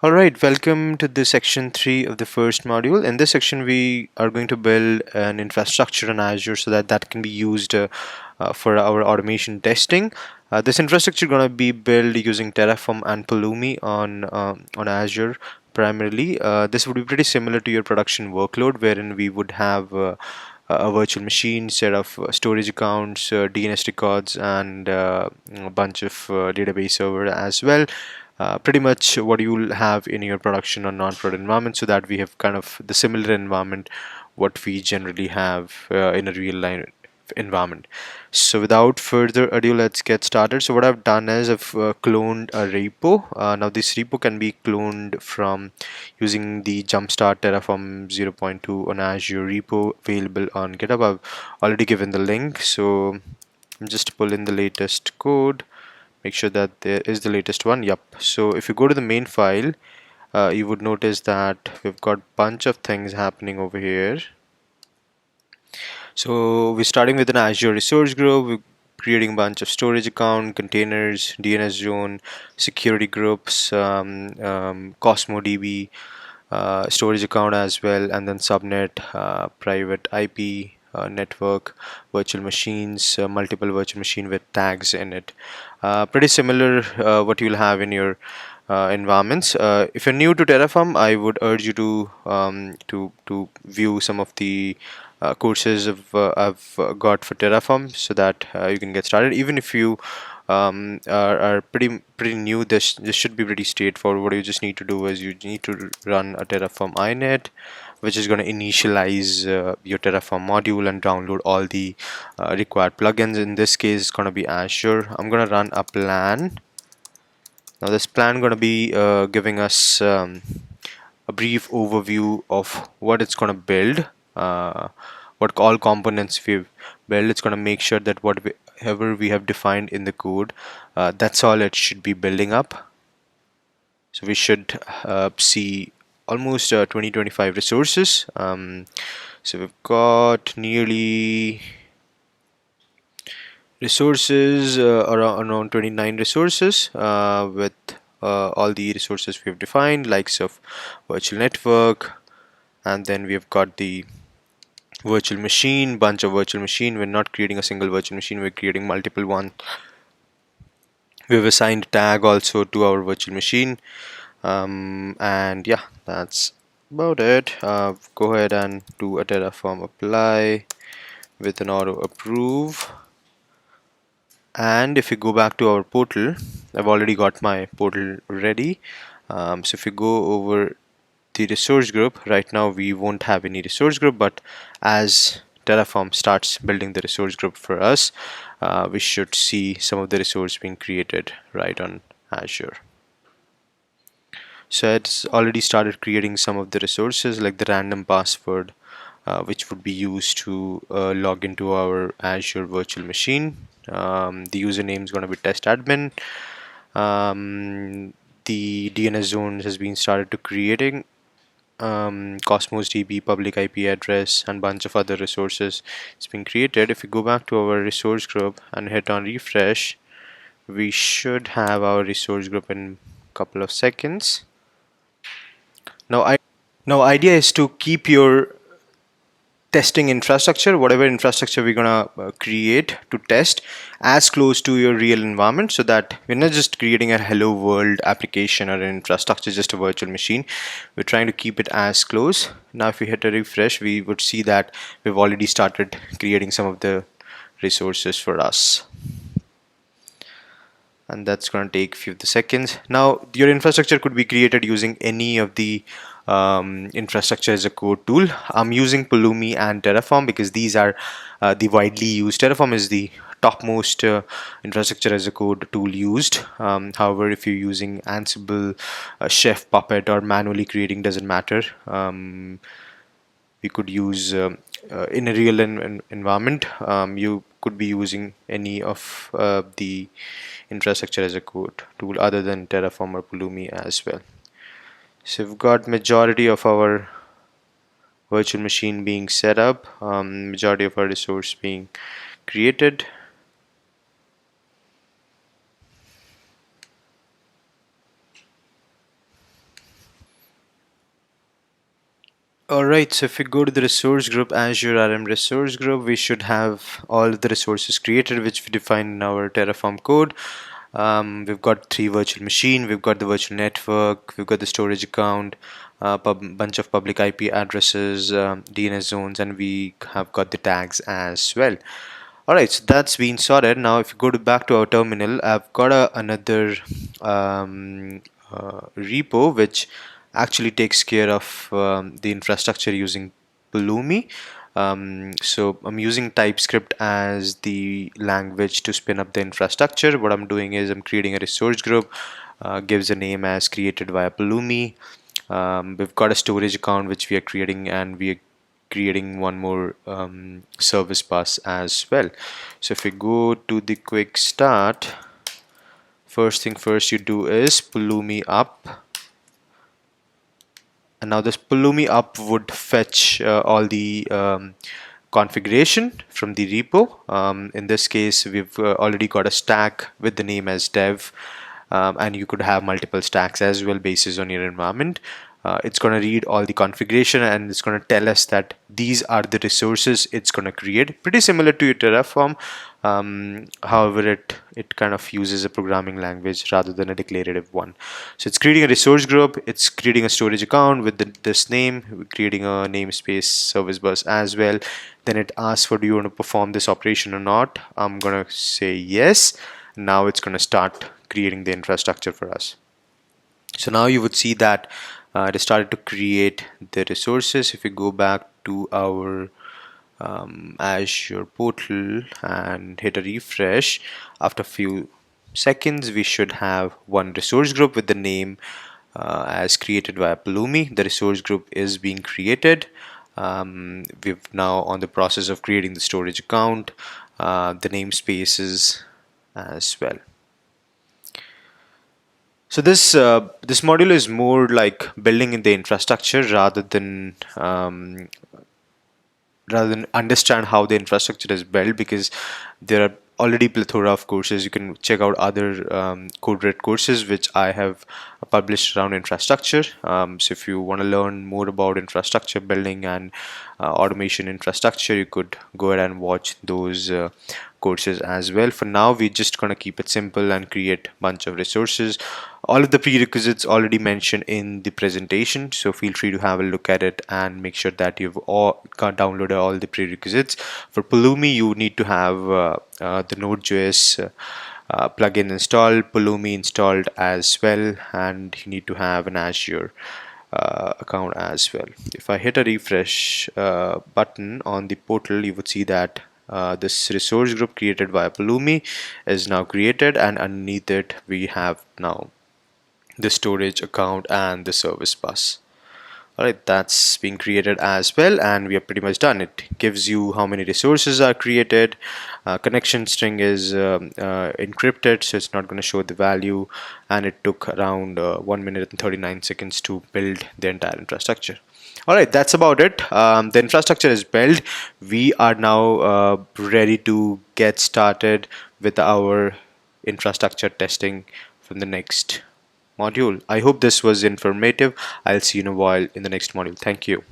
All right, welcome to this section 3 of the first module. In this section, we are going to build an infrastructure on Azure so that that can be used for our automation testing. This infrastructure is going to be built using Terraform and Pulumi on Azure primarily. This would be pretty similar to your production workload, wherein we would have a virtual machine, set of storage accounts, DNS records, and a bunch of database server as well. Pretty much what you'll have in your production or non-prod environment, so that we have kind of the similar environment what we generally have in a real line environment. So without further ado, let's get started. So what I've done is I've cloned a repo. Now this repo can be cloned from using the Jumpstart Terraform 0.2 on Azure repo available on GitHub. I've already given the link, so I'm just pulling the latest code. Make sure that there is the latest one. Yep. So if you go to the main file, you would notice that we've got bunch of things happening over here. So we're starting with an Azure resource group. We're creating a bunch of storage account, containers, DNS zone, security groups, Cosmo DB, storage account as well, and then subnet, private IP, network, virtual machines, multiple virtual machine with tags in it. Pretty similar what you'll have in your environments. If you're new to Terraform, I would urge you to view some of the courses I've got for Terraform, so that you can get started. Even if you are pretty new, this should be pretty straightforward. What you just need to do is you need to run a Terraform inet, which is going to initialize your Terraform module and download all the required plugins. In this case, it's going to be Azure. I'm going to run a plan. Now this plan going to be giving us a brief overview of what it's going to build, what all components we've built. It's going to make sure that whatever we have defined in the code, that's all it should be building up. So we should see almost 20-25 resources. So we've got nearly resources, around 29 resources, with all the resources we've defined, likes of virtual network, and then we've got the virtual machine, bunch of virtual machine. We're not creating a single virtual machine, we're creating multiple one. We've assigned tag also to our virtual machine, and yeah, that's about it. Go ahead and do a Terraform apply with an auto approve. And if you go back to our portal, I've already got my portal ready. So if you go over the resource group, right now we won't have any resource group, but as Terraform starts building the resource group for us, we should see some of the resource being created right on Azure. So it's already started creating some of the resources, like the random password, which would be used to log into our Azure virtual machine. The username is going to be test admin. The DNS zone has been started to creating. Cosmos DB, public IP address, and bunch of other resources it's been created. If we go back to our resource group and hit on refresh, we should have our resource group in a couple of seconds. Now idea is to keep your testing infrastructure, whatever infrastructure we're gonna create to test, as close to your real environment, so that we're not just creating a hello world application or an infrastructure, just a virtual machine. We're trying to keep it as close. Now if we hit a refresh, we would see that we've already started creating some of the resources for us, and that's going to take a few of the seconds. Now your infrastructure could be created using any of the infrastructure as a code tool. I'm using Pulumi and Terraform because these are the widely used. Terraform is the topmost infrastructure as a code tool used. However, if you're using Ansible, Chef, Puppet, or manually creating, doesn't matter. We could use in a real environment, you could be using any of the infrastructure as a code tool other than Terraform or Pulumi as well. So we've got majority of our virtual machine being set up, majority of our resource being created. Alright, so if we go to the resource group, Azure RM resource group, we should have all the resources created which we define in our Terraform code. We've got 3 virtual machine, we've got the virtual network, we've got the storage account, bunch of public IP addresses, DNS zones, and we have got the tags as well. Alright, so that's been sorted. Now if you go back to our terminal, I've got another repo which actually takes care of the infrastructure using Pulumi. So I'm using TypeScript as the language to spin up the infrastructure. What I'm doing is I'm creating a resource group, gives a name as created via Pulumi. We've got a storage account which we are creating, and we are creating one more service bus as well. So if we go to the quick start, first thing first you do is Pulumi up. And now this Pulumi up would fetch all the configuration from the repo. In this case, we've already got a stack with the name as dev, and you could have multiple stacks as well basis on your environment. It's going to read all the configuration, and it's going to tell us that these are the resources it's going to create. Pretty similar to your Terraform. However, it kind of uses a programming language rather than a declarative one. So it's creating a resource group, it's creating a storage account with this name, we're creating a namespace service bus as well. Then it asks for, do you want to perform this operation or not? I'm going to say yes. Now it's going to start creating the infrastructure for us. So now you would see that it has started to create the resources. If we go back to our Azure portal and hit a refresh, after a few seconds we should have one resource group with the name as created via Pulumi. The resource group is being created. We've now on the process of creating the storage account, the namespaces as well. So this module is more like building in the infrastructure rather than understand how the infrastructure is built, because there are already plethora of courses. You can check out other code red courses which I have published around infrastructure. So if you want to learn more about infrastructure building and automation infrastructure, you could go ahead and watch those courses as well. For now, we're just going to keep it simple and create a bunch of resources. All of the prerequisites already mentioned in the presentation, so feel free to have a look at it and make sure that you've all downloaded all the prerequisites. For Pulumi, you need to have the Node.js plugin installed, Pulumi installed as well, and you need to have an Azure account as well. If I hit a refresh button on the portal, you would see that this resource group created via Pulumi is now created, and underneath it we have now the storage account and the service bus. Alright, that's been created as well, and we are pretty much done. It gives you how many resources are created. Connection string is encrypted, so it's not going to show the value, and it took around 1 minute and 39 seconds to build the entire infrastructure. Alright, that's about it. The infrastructure is built. We are now ready to get started with our infrastructure testing from the next module. I hope this was informative. I'll see you in a while in the next module. Thank you.